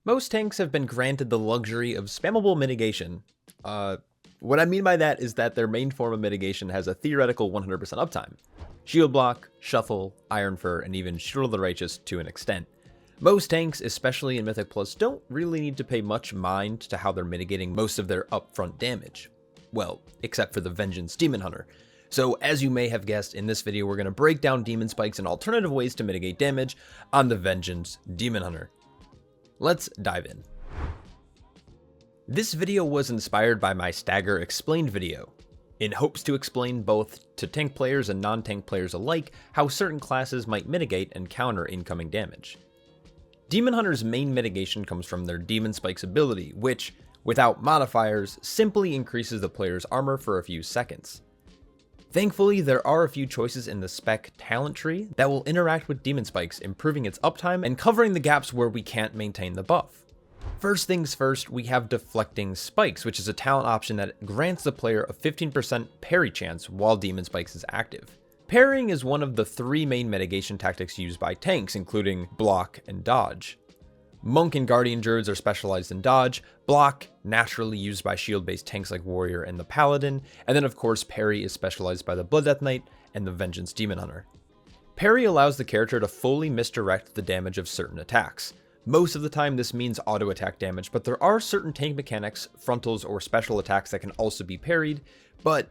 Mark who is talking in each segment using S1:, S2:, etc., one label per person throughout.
S1: Most tanks have been granted the luxury of spammable mitigation. What I mean by that is that their main form of mitigation has a theoretical 100% uptime. Shield Block, Shuffle, Iron Fur, and even Shield of the Righteous to an extent. Most tanks, especially in Mythic Plus, don't really need to pay much mind to how they're mitigating most of their upfront damage. Well, except for the Vengeance Demon Hunter. So as you may have guessed, in this video we're going to break down Demon Spikes and alternative ways to mitigate damage on the Vengeance Demon Hunter. Let's dive in. This video was inspired by my Stagger Explained video, in hopes to explain both to tank players and non-tank players alike how certain classes might mitigate and counter incoming damage. Demon Hunter's main mitigation comes from their Demon Spikes ability, which, without modifiers, simply increases the player's armor for a few seconds. Thankfully, there are a few choices in the spec talent tree that will interact with Demon Spikes, improving its uptime and covering the gaps where we can't maintain the buff. First things first, we have Deflecting Spikes, which is a talent option that grants the player a 15% parry chance while Demon Spikes is active. Parrying is one of the three main mitigation tactics used by tanks, including block and dodge. Monk and Guardian Druids are specialized in dodge, block, naturally used by shield-based tanks like Warrior and the Paladin, and then of course parry is specialized by the Blood Death Knight and the Vengeance Demon Hunter. Parry allows the character to fully misdirect the damage of certain attacks. Most of the time this means auto attack damage, but there are certain tank mechanics, frontals, or special attacks that can also be parried, but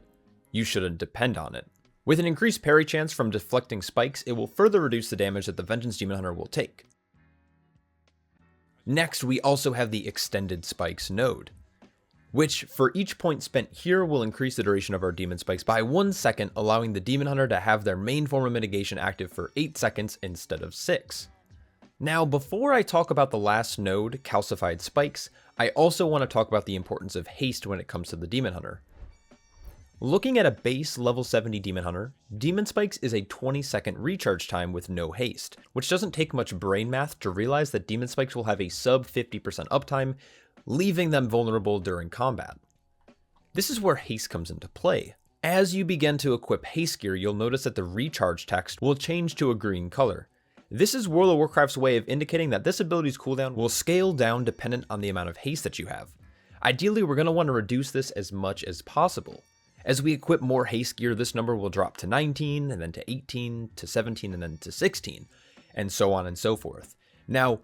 S1: you shouldn't depend on it. With an increased parry chance from Deflecting Spikes, it will further reduce the damage that the Vengeance Demon Hunter will take. Next, we also have the Extended Spikes node, which for each point spent here will increase the duration of our Demon Spikes by 1 second, allowing the Demon Hunter to have their main form of mitigation active for 8 seconds instead of 6. Now, before I talk about the last node, Calcified Spikes, I also want to talk about the importance of haste when it comes to the Demon Hunter. Looking at a base level 70 Demon Hunter, Demon Spikes is a 20-second recharge time with no haste, which doesn't take much brain math to realize that Demon Spikes will have a sub 50% uptime, leaving them vulnerable during combat. This is where haste comes into play. As you begin to equip haste gear, you'll notice that the recharge text will change to a green color. This is World of Warcraft's way of indicating that this ability's cooldown will scale down dependent on the amount of haste that you have. Ideally, we're going to want to reduce this as much as possible. As we equip more haste gear, this number will drop to 19, and then to 18, to 17, and then to 16, and so on and so forth. Now,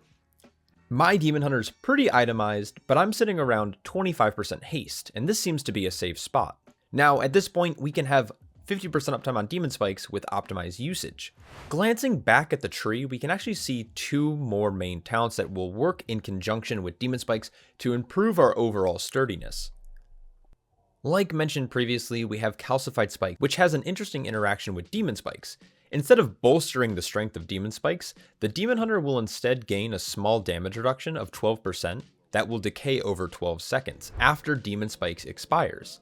S1: my Demon Hunter is pretty itemized, but I'm sitting around 25% haste, and this seems to be a safe spot. Now, at this point, we can have 50% uptime on Demon Spikes with optimized usage. Glancing back at the tree, we can actually see two more main talents that will work in conjunction with Demon Spikes to improve our overall sturdiness. Like mentioned previously, we have Calcified Spike, which has an interesting interaction with Demon Spikes. Instead of bolstering the strength of Demon Spikes, the Demon Hunter will instead gain a small damage reduction of 12% that will decay over 12 seconds after Demon Spikes expires.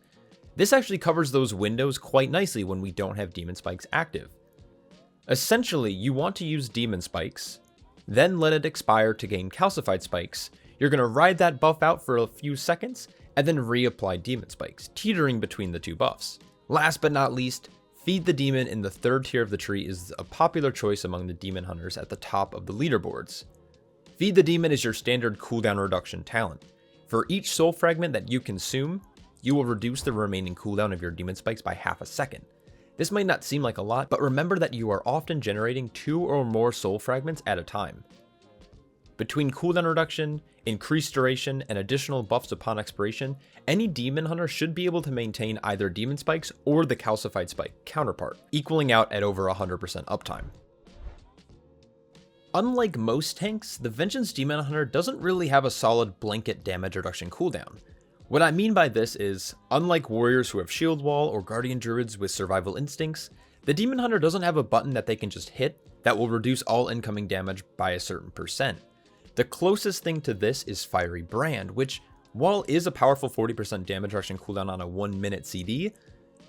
S1: This actually covers those windows quite nicely when we don't have Demon Spikes active. Essentially, you want to use Demon Spikes, then let it expire to gain Calcified Spikes. You're going to ride that buff out for a few seconds, and then reapply Demon Spikes, teetering between the two buffs. Last but not least, Feed the Demon in the third tier of the tree is a popular choice among the Demon Hunters at the top of the leaderboards. Feed the Demon is your standard cooldown reduction talent. For each soul fragment that you consume, you will reduce the remaining cooldown of your Demon Spikes by half a second. This might not seem like a lot, but remember that you are often generating 2 or more soul fragments at a time. Between cooldown reduction, increased duration, and additional buffs upon expiration, any Demon Hunter should be able to maintain either Demon Spikes or the Calcified Spike counterpart, equaling out at over 100% uptime. Unlike most tanks, the Vengeance Demon Hunter doesn't really have a solid blanket damage reduction cooldown. What I mean by this is, unlike warriors who have Shield Wall or Guardian Druids with survival instincts, the Demon Hunter doesn't have a button that they can just hit that will reduce all incoming damage by a certain percent. The closest thing to this is Fiery Brand, which, while is a powerful 40% damage reduction cooldown on a 1-minute CD,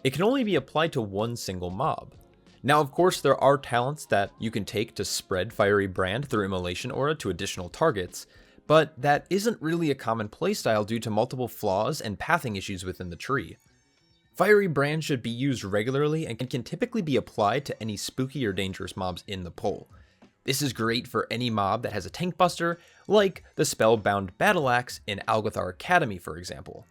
S1: it can only be applied to one single mob. Now, of course, there are talents that you can take to spread Fiery Brand through Immolation Aura to additional targets, but that isn't really a common playstyle due to multiple flaws and pathing issues within the tree. Fiery Brand should be used regularly and can typically be applied to any spooky or dangerous mobs in the pool. This is great for any mob that has a tank buster, like the Spellbound Battle Axe in Algothar Academy, for example.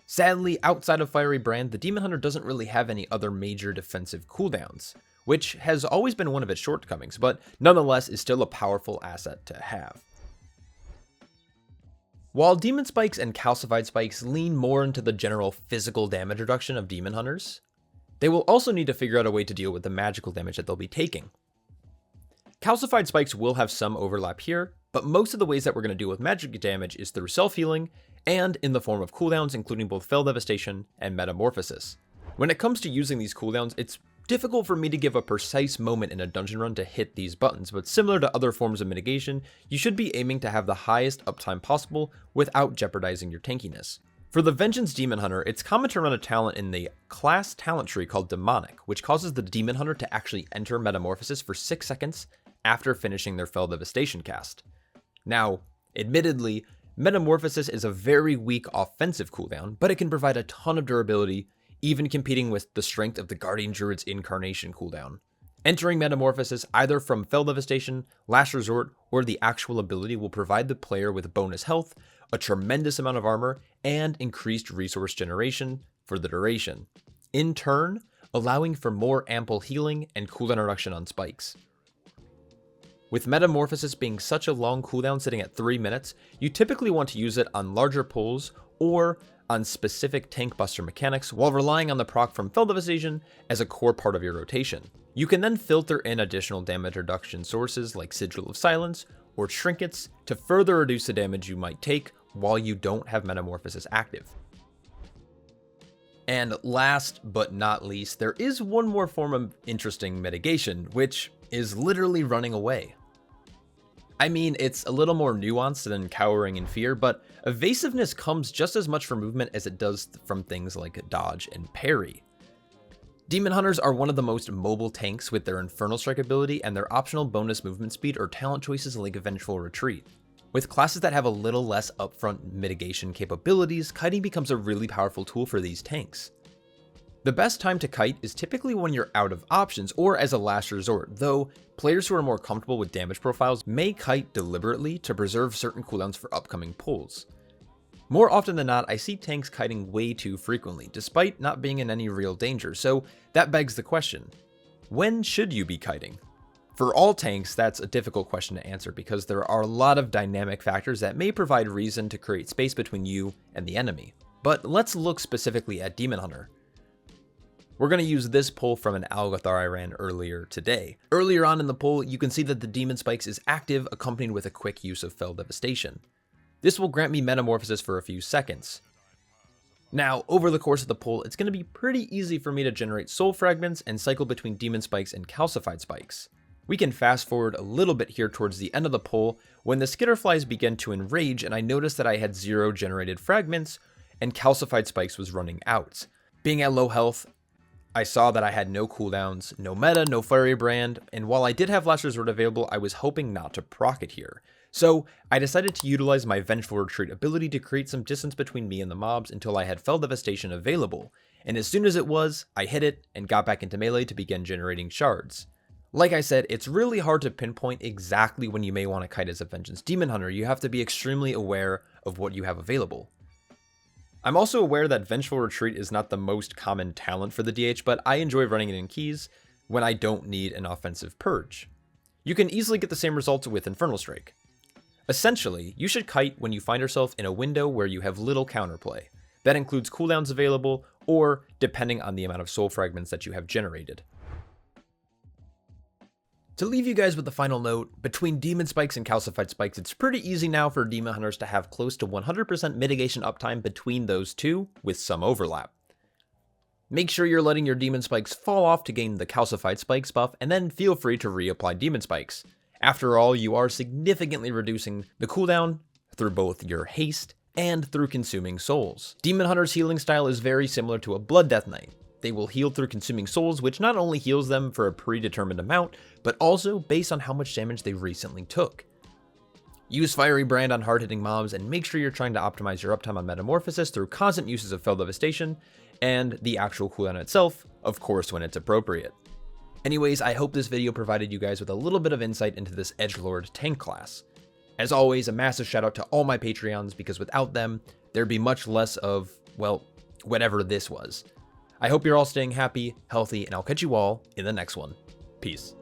S1: Sadly, outside of Fiery Brand, the Demon Hunter doesn't really have any other major defensive cooldowns, which has always been one of its shortcomings, but nonetheless is still a powerful asset to have. While Demon Spikes and Calcified Spikes lean more into the general physical damage reduction of Demon Hunters, they will also need to figure out a way to deal with the magical damage that they'll be taking. Calcified Spikes will have some overlap here, but most of the ways that we're going to deal with magic damage is through self-healing and in the form of cooldowns, including both Fel Devastation and Metamorphosis. When it comes to using these cooldowns, it's difficult for me to give a precise moment in a dungeon run to hit these buttons, but similar to other forms of mitigation, you should be aiming to have the highest uptime possible without jeopardizing your tankiness. For the Vengeance Demon Hunter, it's common to run a talent in the class talent tree called Demonic, which causes the Demon Hunter to actually enter Metamorphosis for 6 seconds after finishing their Fel Devastation cast. Now, admittedly, Metamorphosis is a very weak offensive cooldown, but it can provide a ton of durability, even competing with the strength of the Guardian Druid's Incarnation cooldown. Entering Metamorphosis either from Fel Devastation, Last Resort, or the actual ability will provide the player with bonus health, a tremendous amount of armor, and increased resource generation for the duration, in turn allowing for more ample healing and cooldown reduction on spikes. With Metamorphosis being such a long cooldown sitting at 3 minutes, you typically want to use it on larger pulls or on specific tank buster mechanics while relying on the proc from Fel Devastation as a core part of your rotation. You can then filter in additional damage reduction sources like Sigil of Silence or Trinkets to further reduce the damage you might take while you don't have Metamorphosis active. And last but not least, there is one more form of interesting mitigation, which is literally running away. I mean, it's a little more nuanced than cowering in fear, but evasiveness comes just as much from movement as it does from things like dodge and parry. Demon Hunters are one of the most mobile tanks with their Infernal Strike ability and their optional bonus movement speed or talent choices like Vengeful Retreat. With classes that have a little less upfront mitigation capabilities, kiting becomes a really powerful tool for these tanks. The best time to kite is typically when you're out of options or as a last resort, though players who are more comfortable with damage profiles may kite deliberately to preserve certain cooldowns for upcoming pulls. More often than not, I see tanks kiting way too frequently, despite not being in any real danger, so that begs the question, when should you be kiting? For all tanks, that's a difficult question to answer because there are a lot of dynamic factors that may provide reason to create space between you and the enemy. But let's look specifically at Demon Hunter. We're going to use this pull from an Algothar I ran earlier today. Earlier on in the pull, you can see that the Demon Spikes is active, accompanied with a quick use of Fel Devastation. This will grant me Metamorphosis for a few seconds. Now, over the course of the pull, it's going to be pretty easy for me to generate Soul Fragments and cycle between Demon Spikes and Calcified Spikes. We can fast forward a little bit here towards the end of the pull when the Skitterflies began to enrage and I noticed that I had 0 generated fragments and Calcified Spikes was running out. Being at low health, I saw that I had no cooldowns, no meta, no Fiery Brand, and while I did have Last Resort available, I was hoping not to proc it here. So I decided to utilize my Vengeful Retreat ability to create some distance between me and the mobs until I had Fel Devastation available, and as soon as it was, I hit it and got back into melee to begin generating shards. Like I said, it's really hard to pinpoint exactly when you may want to kite as a Vengeance Demon Hunter. You have to be extremely aware of what you have available. I'm also aware that Vengeful Retreat is not the most common talent for the DH, but I enjoy running it in keys when I don't need an offensive purge. You can easily get the same results with Infernal Strike. Essentially, you should kite when you find yourself in a window where you have little counterplay. That includes cooldowns available, or depending on the amount of soul fragments that you have generated. To leave you guys with the final note, between Demon Spikes and Calcified Spikes, it's pretty easy now for Demon Hunters to have close to 100% mitigation uptime between those two, with some overlap. Make sure you're letting your Demon Spikes fall off to gain the Calcified Spikes buff, and then feel free to reapply Demon Spikes. After all, you are significantly reducing the cooldown through both your haste and through consuming souls. Demon Hunter's healing style is very similar to a Blood Death Knight. They will heal through consuming souls, which not only heals them for a predetermined amount, but also based on how much damage they recently took. Use Fiery Brand on hard-hitting mobs, and make sure you're trying to optimize your uptime on Metamorphosis through constant uses of Fel Devastation, and the actual cooldown itself, of course when it's appropriate. Anyways, I hope this video provided you guys with a little bit of insight into this edgelord tank class. As always, a massive shout out to all my Patreons, because without them, there'd be much less of, well, whatever this was. I hope you're all staying happy, healthy, and I'll catch you all in the next one. Peace.